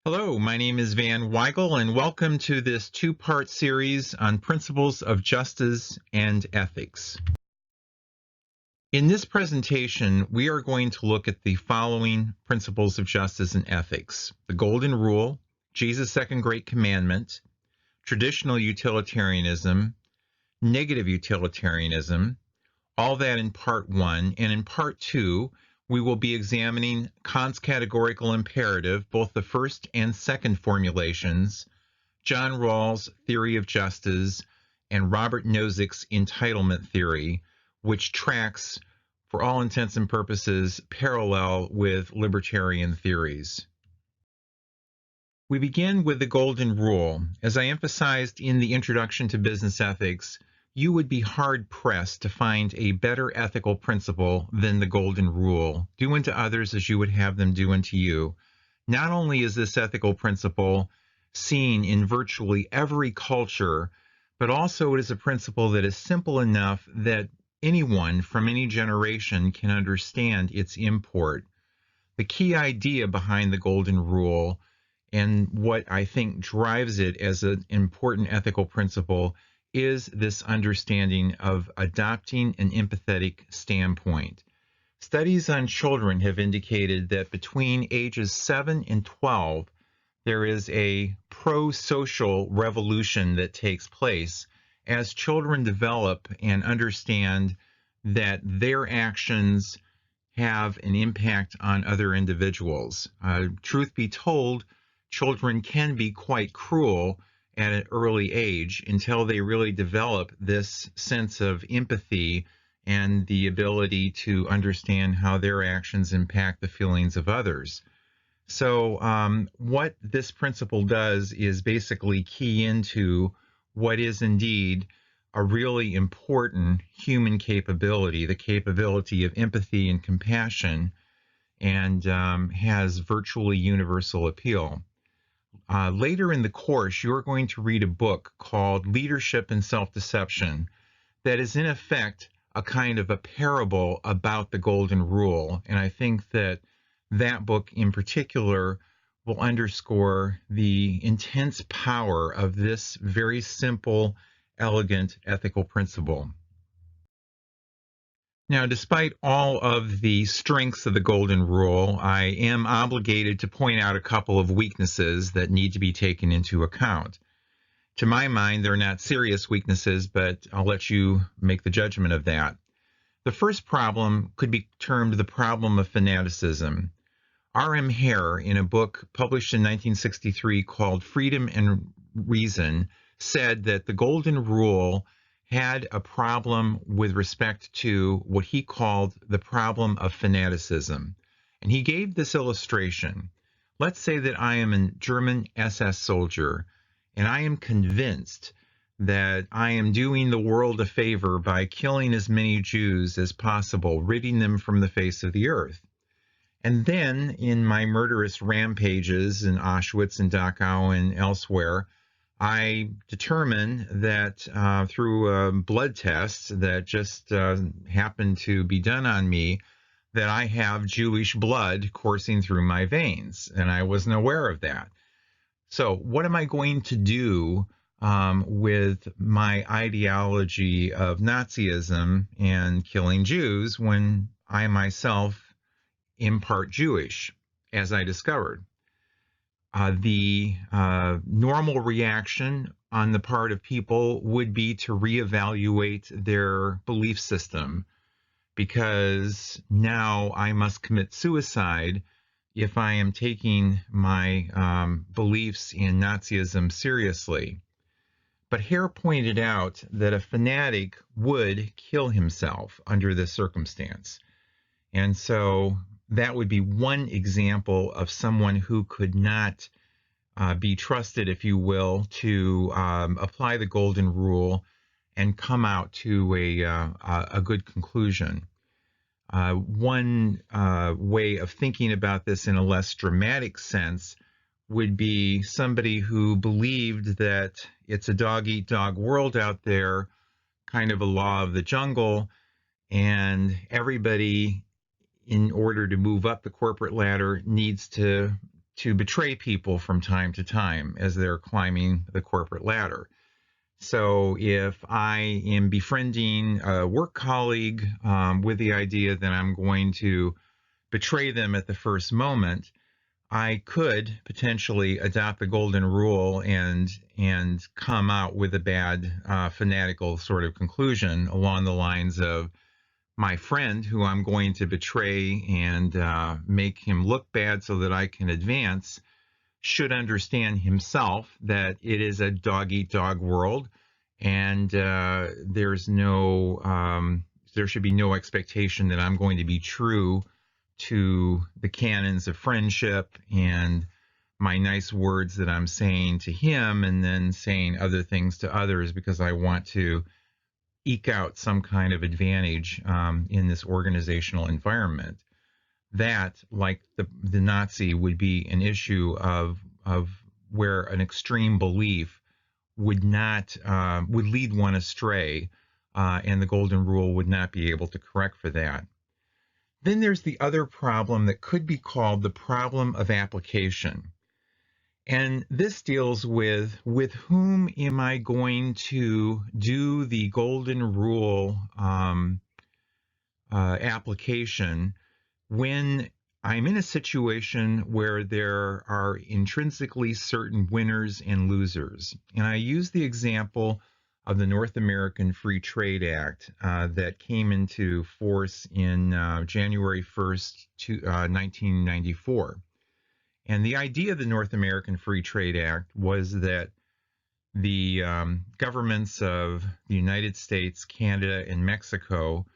Hello, my name is Van Weigel, and welcome to this two-part series on principles of justice and ethics. In this presentation, we are going to look at the following principles of justice and ethics: the Golden Rule, Jesus' Second Great Commandment, traditional utilitarianism, negative utilitarianism, all that in part one. And in part two, we will be examining Kant's categorical imperative, both the first and second formulations, John Rawls' theory of justice, and Robert Nozick's entitlement theory, which tracks, for all intents and purposes, parallel with libertarian theories. We begin with the Golden Rule. As I emphasized in the Introduction to Business Ethics, you would be hard-pressed to find a better ethical principle than the Golden Rule. Do unto others as you would have them do unto you. Not only is this ethical principle seen in virtually every culture, but also it is a principle that is simple enough that anyone from any generation can understand its import. The key idea behind the Golden Rule, and what I think drives it as an important ethical principle, is this understanding of adopting an empathetic standpoint. Studies on children have indicated that between ages 7 and 12, there is a pro-social revolution that takes place as children develop and understand that their actions have an impact on other individuals. Truth be told, children can be quite cruel at an early age until they really develop this sense of empathy and the ability to understand how their actions impact the feelings of others. So what this principle does is basically key into what is indeed a really important human capability, the capability of empathy and compassion, and has virtually universal appeal. Later in the course, you're going to read a book called Leadership and Self-Deception that is in effect a kind of a parable about the Golden Rule. And I think that that book in particular will underscore the intense power of this very simple, elegant ethical principle. Now, despite all of the strengths of the Golden Rule, I am obligated to point out a couple of weaknesses that need to be taken into account. To my mind, they're not serious weaknesses, but I'll let you make the judgment of that. The first problem could be termed the problem of fanaticism. R.M. Hare, in a book published in 1963 called Freedom and Reason, said that the Golden Rule had a problem with respect to what he called the problem of fanaticism. And he gave this illustration. Let's say that I am a German SS soldier, and I am convinced that I am doing the world a favor by killing as many Jews as possible, ridding them from the face of the earth. And then in my murderous rampages in Auschwitz and Dachau and elsewhere, I determine that through a blood test that just happened to be done on me, that I have Jewish blood coursing through my veins, and I wasn't aware of that. So what am I going to do with my ideology of Nazism and killing Jews when I myself am part Jewish, as I discovered? The normal reaction on the part of people would be to reevaluate their belief system, because now I must commit suicide if I am taking my beliefs in Nazism seriously. But Hare pointed out that a fanatic would kill himself under this circumstance. And so that would be one example of someone who could not be trusted, if you will, to apply the Golden Rule and come out to a good conclusion. One way of thinking about this in a less dramatic sense would be somebody who believed that it's a dog-eat-dog world out there, kind of a law of the jungle, and everybody, in order to move up the corporate ladder, needs to to betray people from time to time as they're climbing the corporate ladder. So if I am befriending a work colleague with the idea that I'm going to betray them at the first moment, I could potentially adopt the golden rule and come out with a bad fanatical sort of conclusion along the lines of my friend who I'm going to betray and make him look bad so that I can advance should understand himself that it is a dog eat dog world, and there should be no expectation that I'm going to be true to the canons of friendship and my nice words that I'm saying to him and then saying other things to others because I want to eke out some kind of advantage in this organizational environment. That, like the Nazi, would be an issue of where an extreme belief would lead one astray, and the golden rule would not be able to correct for that. Then there's the other problem that could be called the problem of application. And this deals with whom am I going to do the golden rule application when I'm in a situation where there are intrinsically certain winners and losers. And I use the example of the North American Free Trade Act that came into force in January 1st, 1994. And the idea of the North American Free Trade Act was that the governments of the United States, Canada, and Mexico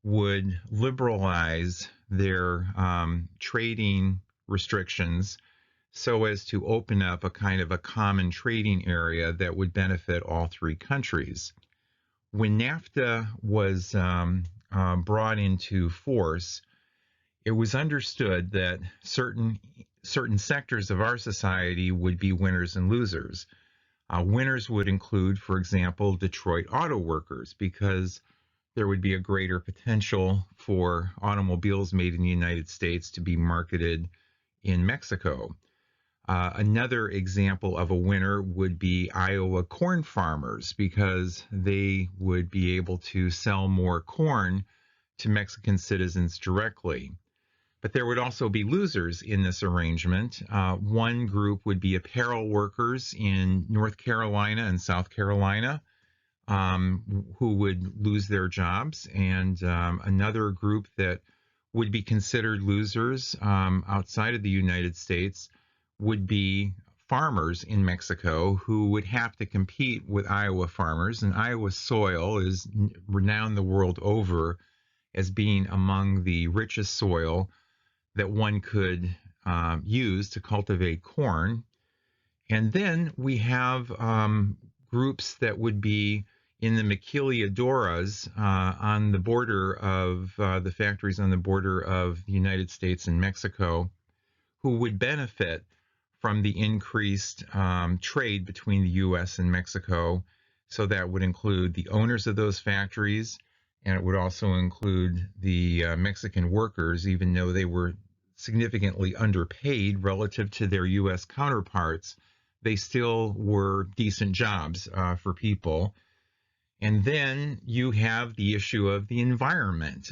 would liberalize their trading restrictions so as to open up a kind of a common trading area that would benefit all three countries. When NAFTA was brought into force, it was understood that certain sectors of our society would be winners and losers. Winners would include, for example, Detroit auto workers, because there would be a greater potential for automobiles made in the United States to be marketed in Mexico. Another example of a winner would be Iowa corn farmers, because they would be able to sell more corn to Mexican citizens directly. But there would also be losers in this arrangement. One group would be apparel workers in North Carolina and South Carolina, who would lose their jobs, and another group that would be considered losers outside of the United States would be farmers in Mexico who would have to compete with Iowa farmers. And Iowa soil is renowned the world over as being among the richest soil that one could use to cultivate corn. And then we have groups that would be in the maquiladoras on the border of the factories on the border of the United States and Mexico, who would benefit from the increased trade between the U.S. and Mexico. So that would include the owners of those factories, and it would also include the Mexican workers, even though they were significantly underpaid relative to their U.S. counterparts. They still were decent jobs for people. And then you have the issue of the environment.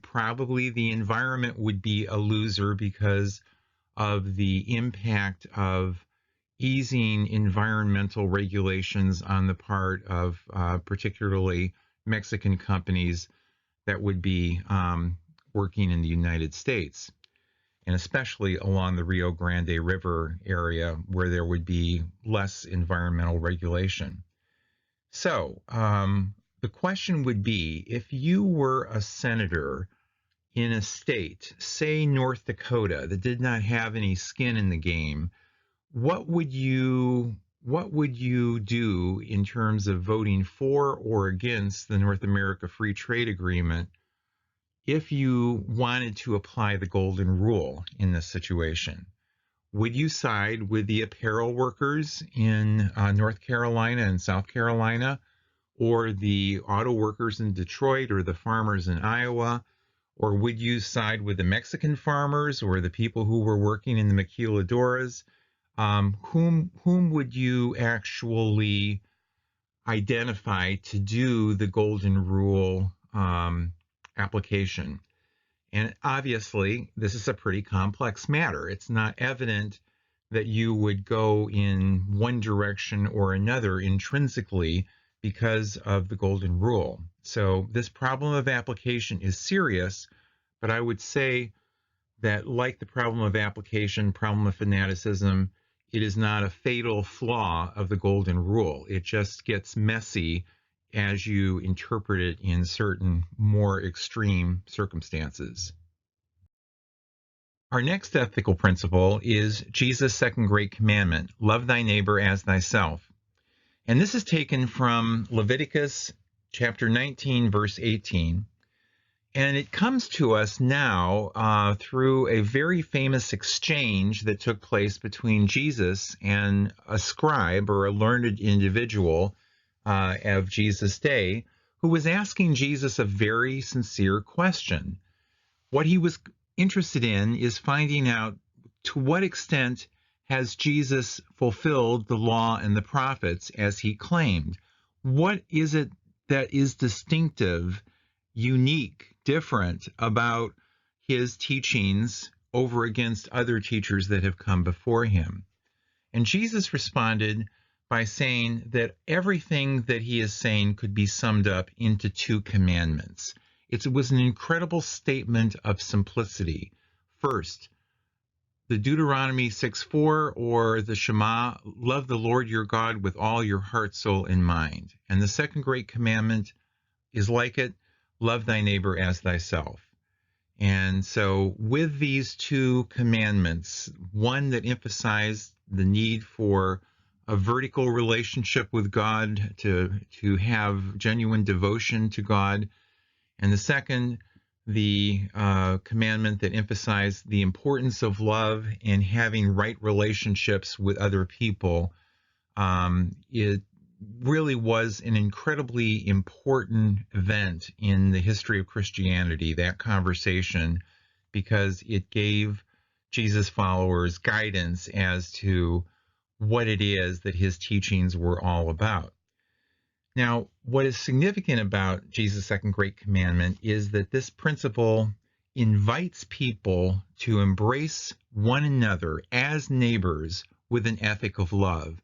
Probably the environment would be a loser because of the impact of easing environmental regulations on the part of particularly Mexican companies that would be working in the United States, and especially along the Rio Grande River area where there would be less environmental regulation. So the question would be, if you were a senator in a state, say North Dakota, that did not have any skin in the game, what would you do in terms of voting for or against the North America Free Trade Agreement if you wanted to apply the golden rule in this situation? Would you side with the apparel workers in North Carolina and South Carolina, or the auto workers in Detroit, or the farmers in Iowa, Or would you side with the Mexican farmers or the people who were working in the maquiladoras? Whom would you actually identify to do the golden rule application? And obviously, this is a pretty complex matter. It's not evident that you would go in one direction or another intrinsically because of the golden rule. So this problem of application is serious, but I would say that, like the problem of application, problem of fanaticism, it is not a fatal flaw of the golden rule. It just gets messy as you interpret it in certain more extreme circumstances. Our next ethical principle is Jesus' second great commandment: love thy neighbor as thyself. And this is taken from Leviticus chapter 19, verse 18. And it comes to us now through a very famous exchange that took place between Jesus and a scribe, or a learned individual of Jesus' day, who was asking Jesus a very sincere question. What he was interested in is finding out, to what extent has Jesus fulfilled the law and the prophets as he claimed? What is it that is distinctive, unique, different about his teachings over against other teachers that have come before him? And Jesus responded by saying that everything that he is saying could be summed up into two commandments. It was an incredible statement of simplicity. First, the Deuteronomy 6:4, or the Shema, love the Lord your God with all your heart, soul, and mind. And the second great commandment is like it: love thy neighbor as thyself. And so with these two commandments, one that emphasized the need for a vertical relationship with God, to have genuine devotion to God, and the second, the commandment that emphasized the importance of love and having right relationships with other people, it really was an incredibly important event in the history of Christianity, that conversation, because it gave Jesus' followers guidance as to what it is that his teachings were all about. Now, what is significant about Jesus' second great commandment is that this principle invites people to embrace one another as neighbors with an ethic of love.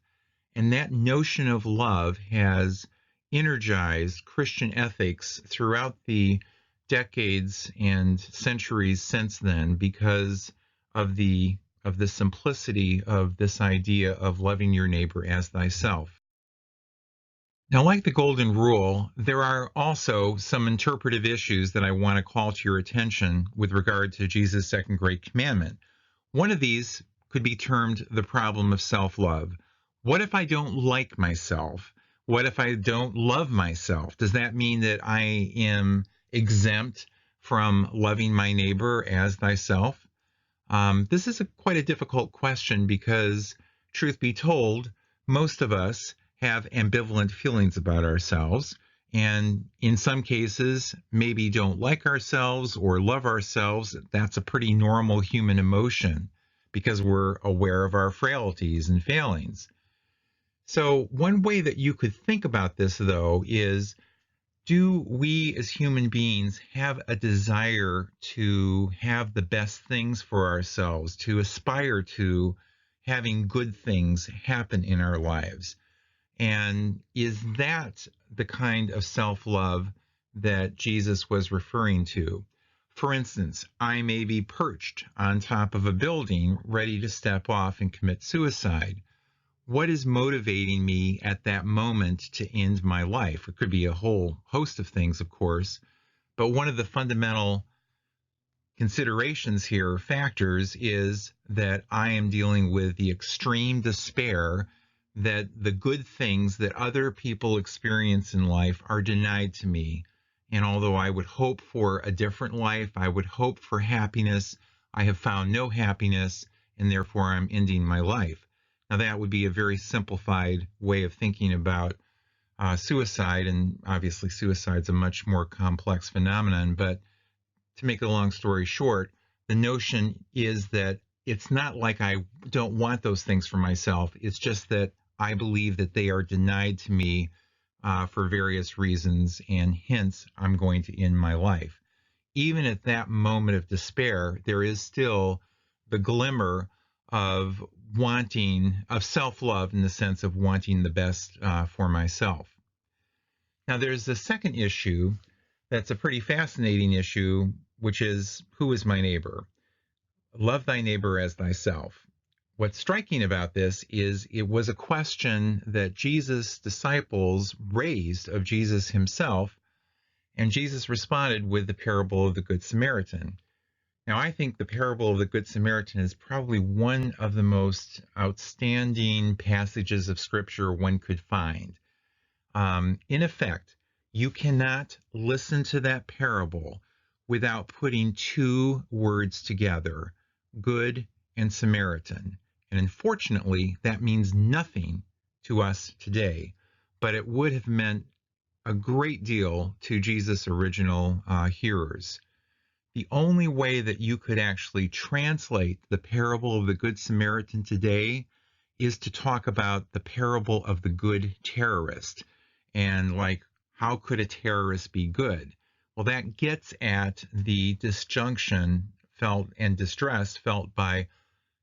And that notion of love has energized Christian ethics throughout the decades and centuries since then, because of the simplicity of this idea of loving your neighbor as thyself. Now, like the golden rule, there are also some interpretive issues that I want to call to your attention with regard to Jesus' second great commandment. One of these could be termed the problem of self-love. What if I don't like myself? What if I don't love myself? Does that mean that I am exempt from loving my neighbor as thyself? This is quite a difficult question because, truth be told, most of us have ambivalent feelings about ourselves, and in some cases, maybe don't like ourselves or love ourselves. That's a pretty normal human emotion because we're aware of our frailties and failings. So one way that you could think about this, though, is, do we as human beings have a desire to have the best things for ourselves, to aspire to having good things happen in our lives? And is that the kind of self-love that Jesus was referring to? For instance, I may be perched on top of a building ready to step off and commit suicide. What is motivating me at that moment to end my life? It could be a whole host of things, of course, but one of the fundamental considerations here, factors, is that I am dealing with the extreme despair that the good things that other people experience in life are denied to me. And although I would hope for a different life, I would hope for happiness, I have found no happiness, and therefore I'm ending my life. Now, that would be a very simplified way of thinking about suicide, and obviously suicide's a much more complex phenomenon, but to make a long story short, the notion is that it's not like I don't want those things for myself. It's just that I believe that they are denied to me for various reasons, and hence I'm going to end my life. Even at that moment of despair, there is still the glimmer of of self-love, in the sense of wanting the best for myself. Now, there's the second issue that's a pretty fascinating issue, which is, who is my neighbor? Love thy neighbor as thyself. What's striking about this is it was a question that Jesus' disciples raised of Jesus himself, and Jesus responded with the parable of the Good Samaritan. Now, I think the parable of the Good Samaritan is probably one of the most outstanding passages of Scripture one could find. In effect, you cannot listen to that parable without putting two words together, good and Samaritan. And unfortunately, that means nothing to us today, but it would have meant a great deal to Jesus' original hearers. The only way that you could actually translate the parable of the Good Samaritan today is to talk about the parable of the good terrorist. And like, how could a terrorist be good? Well, that gets at the disjunction felt and distress felt by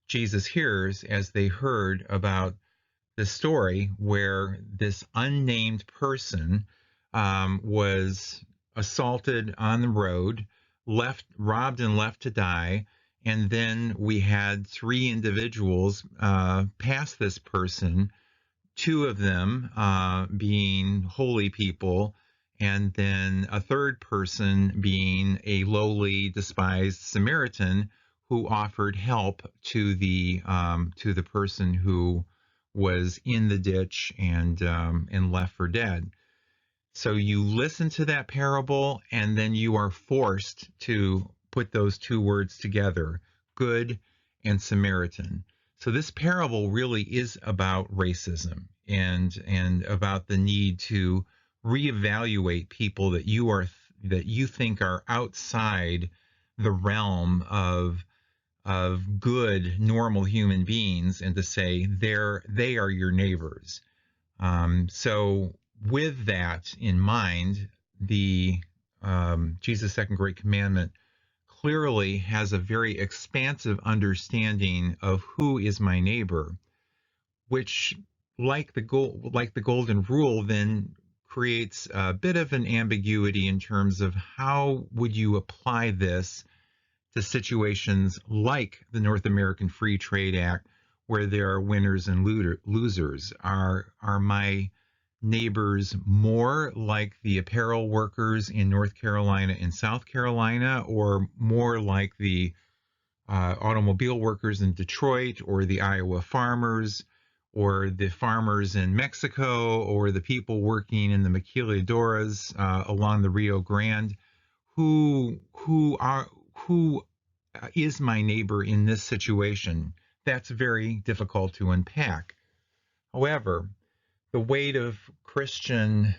Jesus' hearers as they heard about the story where this unnamed person was assaulted on the road, robbed and left to die. And then we had three individuals pass this person, two of them being holy people, and then a third person being a lowly, despised Samaritan who offered help to the person who was in the ditch and left for dead. So you listen to that parable, and then you are forced to put those two words together, good and Samaritan. So this parable really is about racism and about the need to reevaluate people that you think are outside the realm of good, normal human beings, and to say they are your neighbors. So with that in mind, the Jesus' Second Great Commandment clearly has a very expansive understanding of who is my neighbor, which, like the golden rule, then creates a bit of an ambiguity in terms of how would you apply this to situations like the North American Free Trade Act, where there are winners and losers. Are my neighbors more like the apparel workers in North Carolina and South Carolina, or more like the automobile workers in Detroit, or the Iowa farmers, or the farmers in Mexico, or the people working in the maquiladoras along the Rio Grande? Who is my neighbor in this situation? That's very difficult to unpack. However, the weight of Christian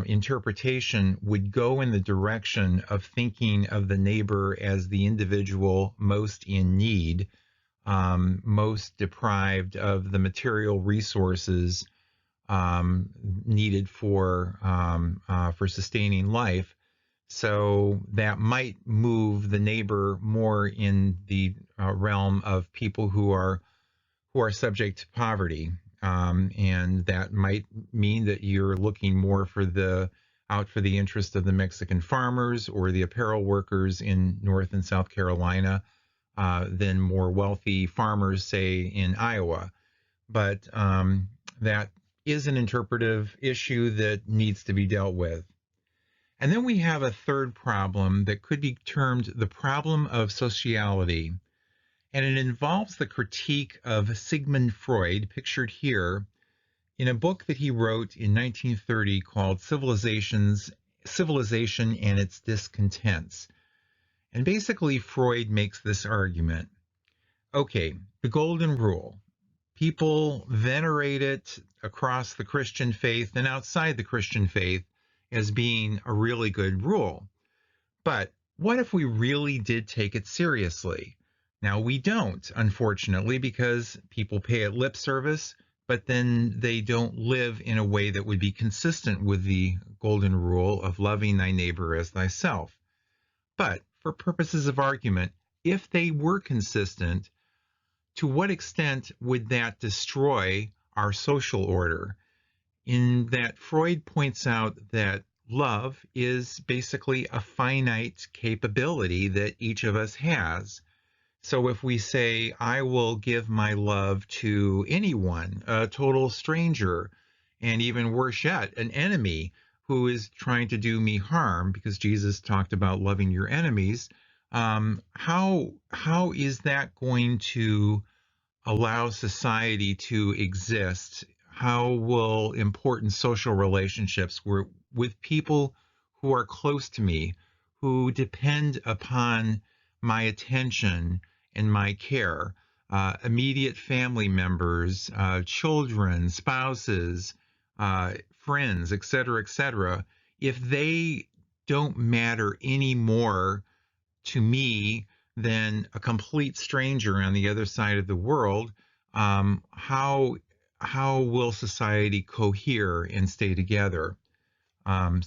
interpretation would go in the direction of thinking of the neighbor as the individual most in need, most deprived of the material resources needed for sustaining life. So that might move the neighbor more in the realm of people who are subject to poverty, and that might mean that you're looking more out for the interest of the Mexican farmers or the apparel workers in North and South Carolina than more wealthy farmers, say, in Iowa. But that is an interpretive issue that needs to be dealt with. And then we have a third problem that could be termed the problem of sociality. And it involves the critique of Sigmund Freud, pictured here, in a book that he wrote in 1930 called Civilization and Its Discontents. And basically, Freud makes this argument. Okay, the golden rule. People venerate it across the Christian faith and outside the Christian faith as being a really good rule. But what if we really did take it seriously? Now, we don't, unfortunately, because people pay it lip service, but then they don't live in a way that would be consistent with the golden rule of loving thy neighbor as thyself. But for purposes of argument, if they were consistent, to what extent would that destroy our social order? In that Freud points out that love is basically a finite capability that each of us has. So if we say, I will give my love to anyone, a total stranger, and even worse yet, an enemy who is trying to do me harm, because Jesus talked about loving your enemies, how is that going to allow society to exist? How will important social relationships with people who are close to me, who depend upon my attention and my care, immediate family members, children, spouses, friends, et cetera, if they don't matter anymore to me than a complete stranger on the other side of the world, how will society cohere and stay together? Um,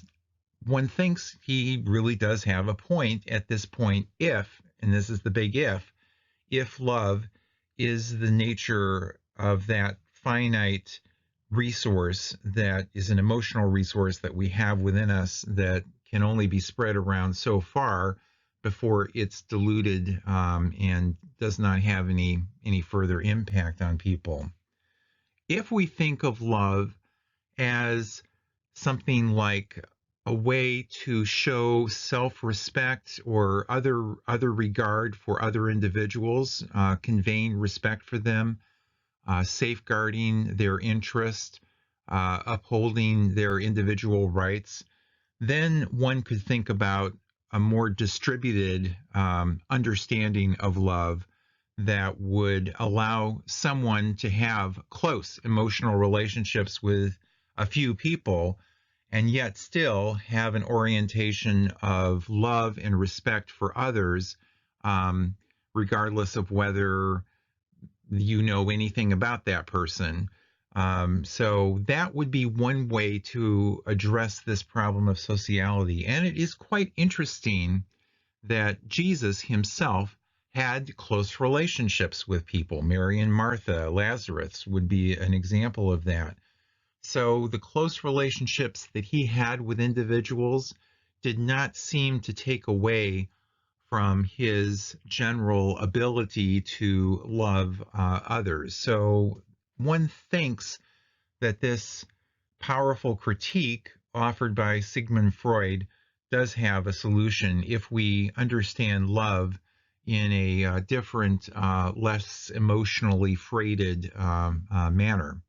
One thinks he really does have a point at this point, if, and this is the big if love is the nature of that finite resource that is an emotional resource that we have within us that can only be spread around so far before it's diluted and does not have any further impact on people. If we think of love as something like a way to show self-respect or other regard for other individuals, conveying respect for them, safeguarding their interest, upholding their individual rights, then one could think about a more distributed understanding of love that would allow someone to have close emotional relationships with a few people and yet still have an orientation of love and respect for others, regardless of whether you know anything about that person. So that would be one way to address this problem of sociality. And it is quite interesting that Jesus himself had close relationships with people. Mary and Martha, Lazarus would be an example of that. So the close relationships that he had with individuals did not seem to take away from his general ability to love others. So one thinks that this powerful critique offered by Sigmund Freud does have a solution if we understand love in a different, less emotionally freighted manner.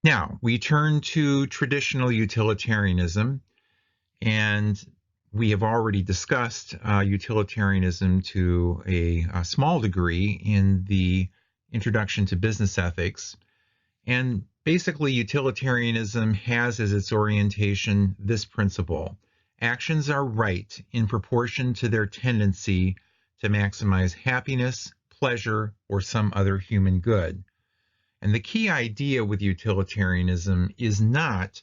Now, we turn to traditional utilitarianism, and we have already discussed utilitarianism to a small degree in the introduction to business ethics. And basically, utilitarianism has as its orientation this principle: actions are right in proportion to their tendency to maximize happiness, pleasure, or some other human good. And the key idea with utilitarianism is not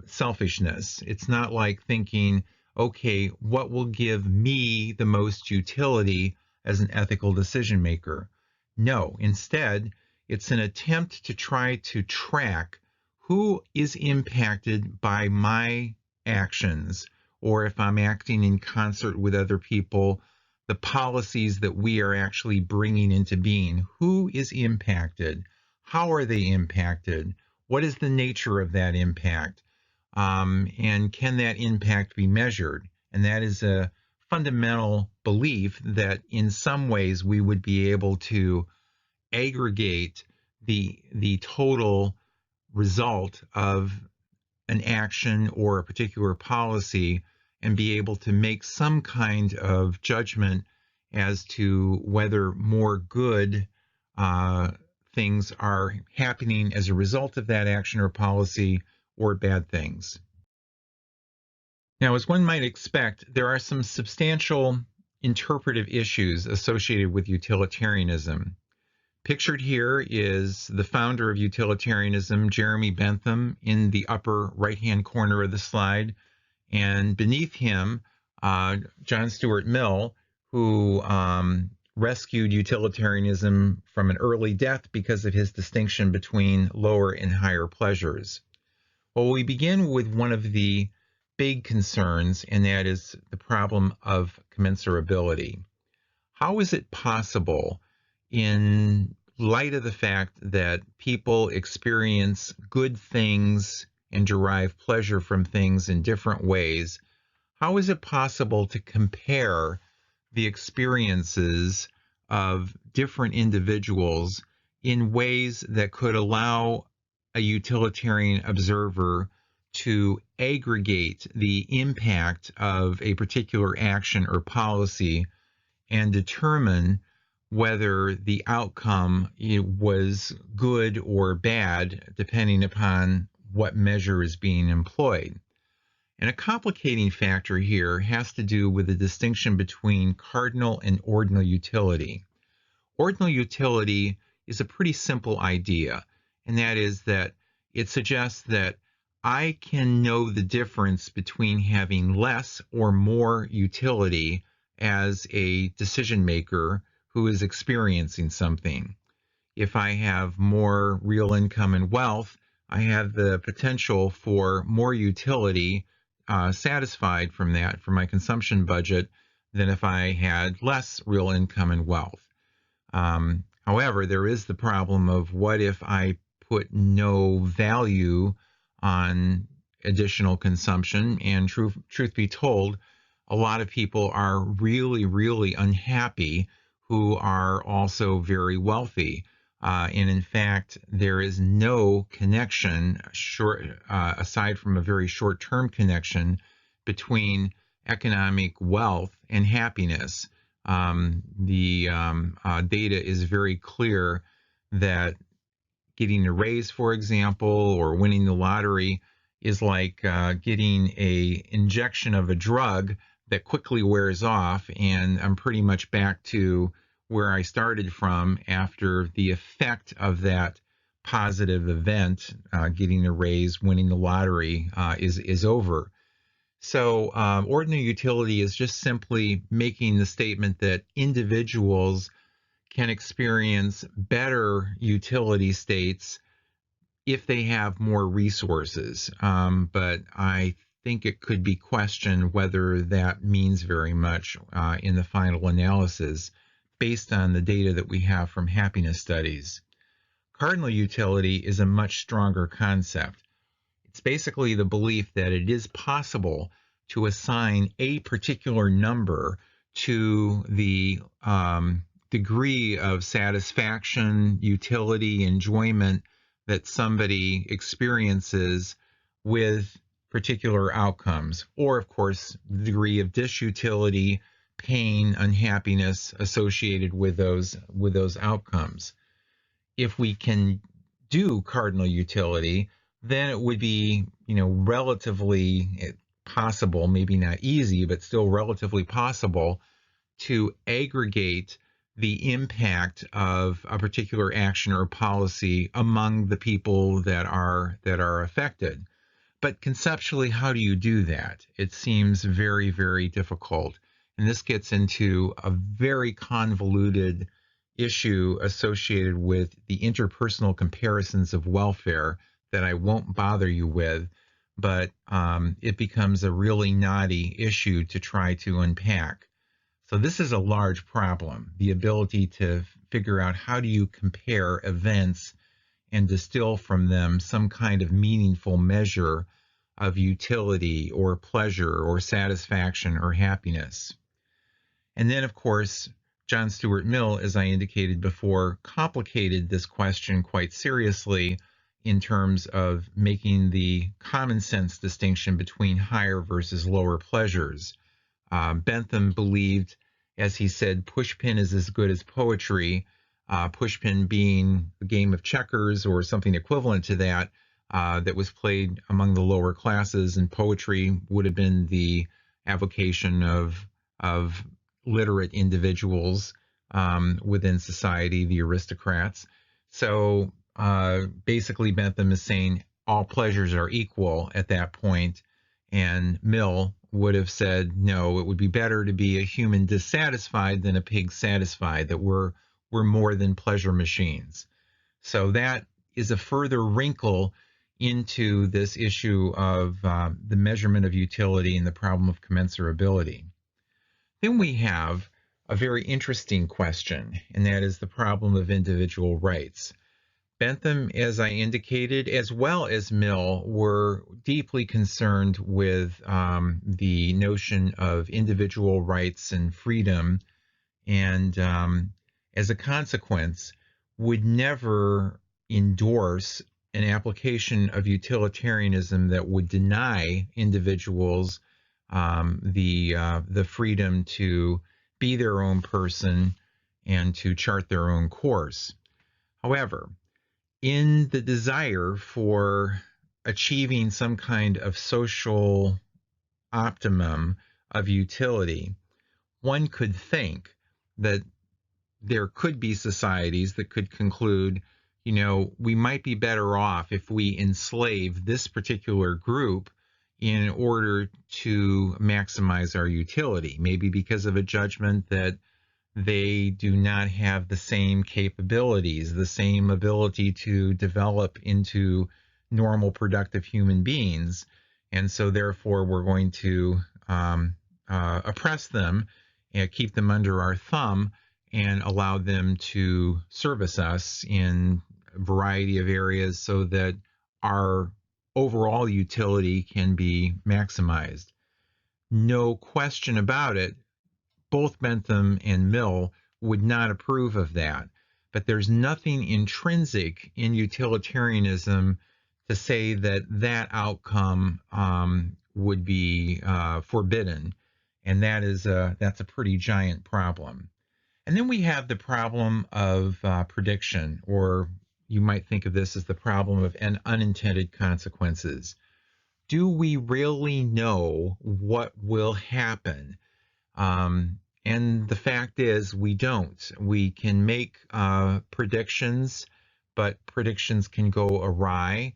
selfishness. It's not like thinking, okay, what will give me the most utility as an ethical decision maker? No, instead, it's an attempt to try to track who is impacted by my actions, or if I'm acting in concert with other people, the policies that we are actually bringing into being. Who is impacted? How are they impacted? What is the nature of that impact? And can that impact be measured? And that is a fundamental belief that in some ways we would be able to aggregate the total result of an action or a particular policy and be able to make some kind of judgment as to whether more good things are happening as a result of that action or policy, or bad things. Now, as one might expect, there are some substantial interpretive issues associated with utilitarianism. Pictured here is the founder of utilitarianism, Jeremy Bentham, in the upper right-hand corner of the slide, and beneath him, John Stuart Mill, who rescued utilitarianism from an early death because of his distinction between lower and higher pleasures. Well, we begin with one of the big concerns, and that is the problem of commensurability. How is it possible, in light of the fact that people experience good things and derive pleasure from things in different ways, how is it possible to compare the experiences of different individuals in ways that could allow a utilitarian observer to aggregate the impact of a particular action or policy and determine whether the outcome was good or bad, depending upon what measure is being employed? And a complicating factor here has to do with the distinction between cardinal and ordinal utility. Ordinal utility is a pretty simple idea, and that is that it suggests that I can know the difference between having less or more utility as a decision maker who is experiencing something. If I have more real income and wealth, I have the potential for more utility satisfied from that for my consumption budget than if I had less real income and wealth. However, there is the problem of what if I put no value on additional consumption, and truth be told, a lot of people are really, really unhappy who are also very wealthy. And in fact, there is no connection, aside from a very short-term connection, between economic wealth and happiness. The data is very clear that getting a raise, for example, or winning the lottery is like getting an injection of a drug that quickly wears off, and I'm pretty much back to where I started from after the effect of that positive event, getting a raise, winning the lottery, is over. So ordinal utility is just simply making the statement that individuals can experience better utility states if they have more resources. But I think it could be questioned whether that means very much in the final analysis based on the data that we have from happiness studies. Cardinal utility is a much stronger concept. It's basically the belief that it is possible to assign a particular number to the degree of satisfaction, utility, enjoyment that somebody experiences with particular outcomes, or of course the degree of disutility, pain, unhappiness associated with those outcomes. If we can do cardinal utility, then it would be, relatively possible, maybe not easy, but still relatively possible to aggregate the impact of a particular action or policy among the people that are affected. But conceptually, how do you do that? It seems very, very difficult. And this gets into a very convoluted issue associated with the interpersonal comparisons of welfare that I won't bother you with, but it becomes a really knotty issue to try to unpack. So this is a large problem, the ability to figure out how do you compare events and distill from them some kind of meaningful measure of utility or pleasure or satisfaction or happiness. And then, of course, John Stuart Mill, as I indicated before, complicated this question quite seriously in terms of making the common sense distinction between higher versus lower pleasures. Bentham believed, as he said, pushpin is as good as poetry, pushpin being a game of checkers or something equivalent to that, that was played among the lower classes, and poetry would have been the avocation of literate individuals within society, the aristocrats. So basically, Bentham is saying all pleasures are equal at that point, and Mill would have said, no, it would be better to be a human dissatisfied than a pig satisfied, that we're more than pleasure machines. So that is a further wrinkle into this issue of the measurement of utility and the problem of commensurability. Then we have a very interesting question, and that is the problem of individual rights. Bentham, as I indicated, as well as Mill, were deeply concerned with the notion of individual rights and freedom, and as a consequence, would never endorse an application of utilitarianism that would deny individuals the freedom to be their own person and to chart their own course. However, in the desire for achieving some kind of social optimum of utility, one could think that there could be societies that could conclude, we might be better off if we enslave this particular group in order to maximize our utility, maybe because of a judgment that they do not have the same capabilities, the same ability to develop into normal, productive human beings. And so therefore, we're going to oppress them and keep them under our thumb and allow them to service us in a variety of areas so that our overall utility can be maximized. No question about it, both Bentham and Mill would not approve of that. But there's nothing intrinsic in utilitarianism to say that that outcome would be forbidden. And that's a pretty giant problem. And then we have the problem of prediction, or you might think of this as the problem of unintended consequences. Do we really know what will happen? And the fact is, we don't. We can make predictions, but predictions can go awry.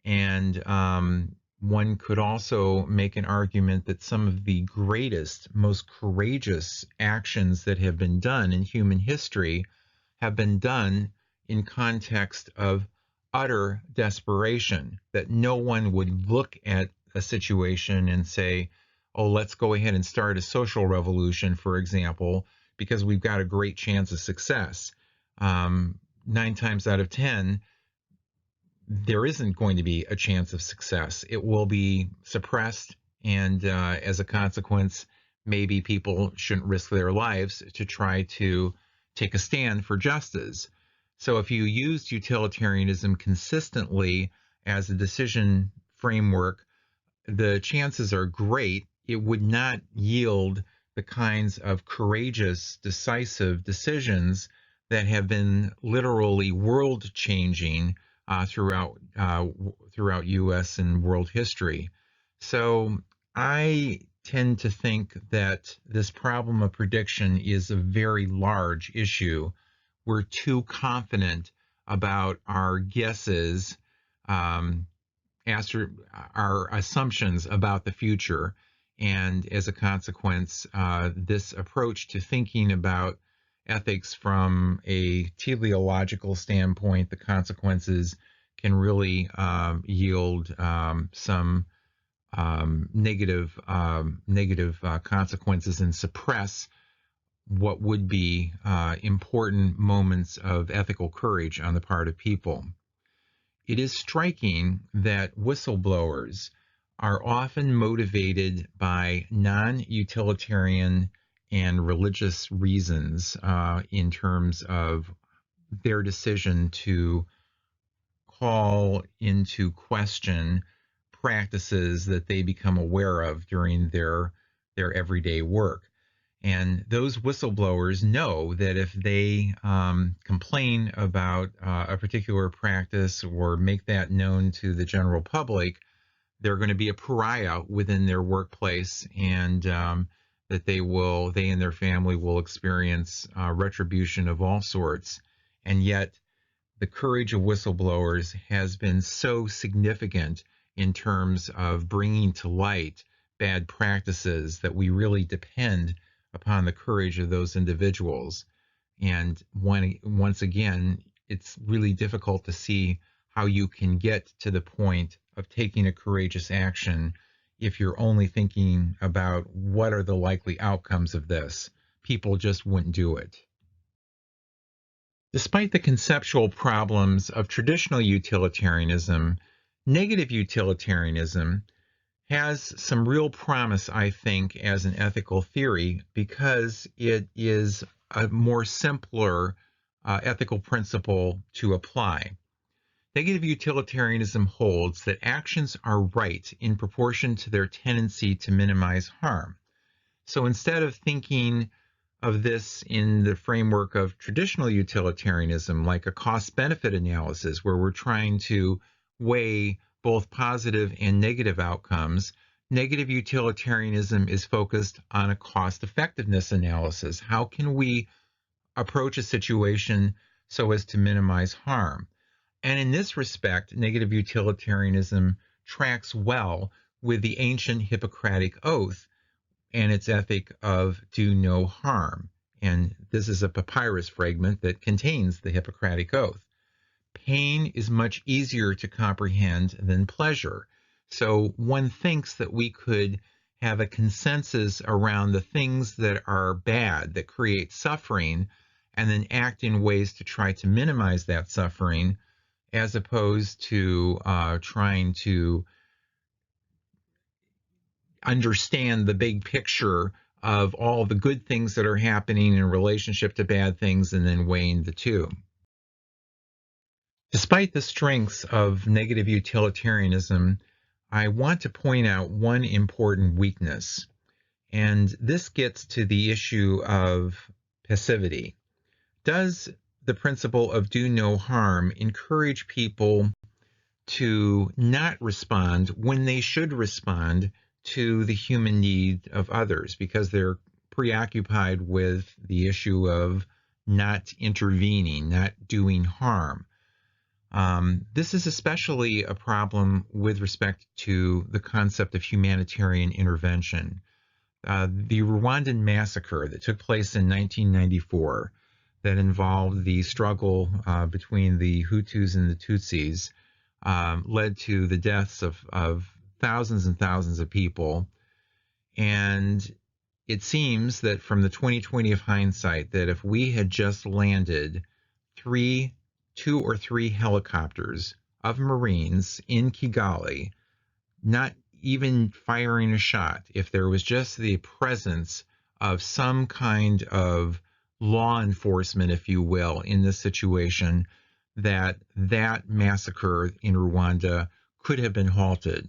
And one could also make an argument that some of the greatest, most courageous actions that have been done in human history have been done in context of utter desperation, that no one would look at a situation and say, oh, let's go ahead and start a social revolution, for example, because we've got a great chance of success. 9 times out of 10, there isn't going to be a chance of success. It will be suppressed, and as a consequence, maybe people shouldn't risk their lives to try to take a stand for justice. So if you used utilitarianism consistently as a decision framework, the chances are great it would not yield the kinds of courageous, decisive decisions that have been literally world-changing throughout U.S. and world history. So I tend to think that this problem of prediction is a very large issue. We're too confident about our guesses, our assumptions about the future. And as a consequence, this approach to thinking about ethics from a teleological standpoint, the consequences can really yield some negative consequences and suppress what would be important moments of ethical courage on the part of people. It is striking that whistleblowers are often motivated by non-utilitarian and religious reasons in terms of their decision to call into question practices that they become aware of during their everyday work. And those whistleblowers know that if they complain about a particular practice or make that known to the general public, they're going to be a pariah within their workplace, and that they and their family will experience retribution of all sorts. And yet, the courage of whistleblowers has been so significant in terms of bringing to light bad practices that we really depend upon the courage of those individuals. And once again, it's really difficult to see how you can get to the point of taking a courageous action if you're only thinking about what are the likely outcomes of this. People just wouldn't do it. Despite the conceptual problems of traditional utilitarianism, negative utilitarianism has some real promise, I think, as an ethical theory, because it is a more simpler ethical principle to apply. Negative utilitarianism holds that actions are right in proportion to their tendency to minimize harm. So instead of thinking of this in the framework of traditional utilitarianism, like a cost-benefit analysis, where we're trying to weigh both positive and negative outcomes, negative utilitarianism is focused on a cost-effectiveness analysis. How can we approach a situation so as to minimize harm? And in this respect, negative utilitarianism tracks well with the ancient Hippocratic Oath and its ethic of do no harm. And this is a papyrus fragment that contains the Hippocratic Oath. Pain is much easier to comprehend than pleasure. So one thinks that we could have a consensus around the things that are bad, that create suffering, and then act in ways to try to minimize that suffering, as opposed to trying to understand the big picture of all the good things that are happening in relationship to bad things and then weighing the two. Despite the strengths of negative utilitarianism, I want to point out one important weakness, and this gets to the issue of passivity. Does the principle of do no harm encourage people to not respond when they should respond to the human need of others, because they're preoccupied with the issue of not intervening, not doing harm? This is especially a problem with respect to the concept of humanitarian intervention. The Rwandan massacre that took place in 1994, that involved the struggle between the Hutus and the Tutsis, led to the deaths of thousands and thousands of people. And it seems that from the 2020 of hindsight, that if we had just landed two or three helicopters of Marines in Kigali, not even firing a shot, if there was just the presence of some kind of law enforcement, if you will, in this situation, that massacre in Rwanda could have been halted.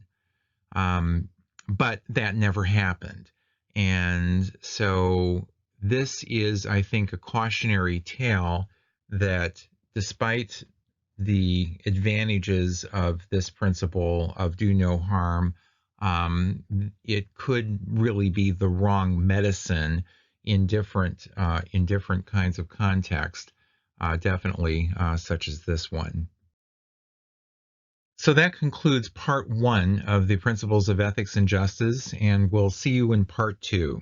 But that never happened. And so this is, I think, a cautionary tale that despite the advantages of this principle of do no harm, it could really be the wrong medicine in different kinds of context, definitely such as this one. So that concludes part 1 of the Principles of Ethics and Justice, and we'll see you in part 2.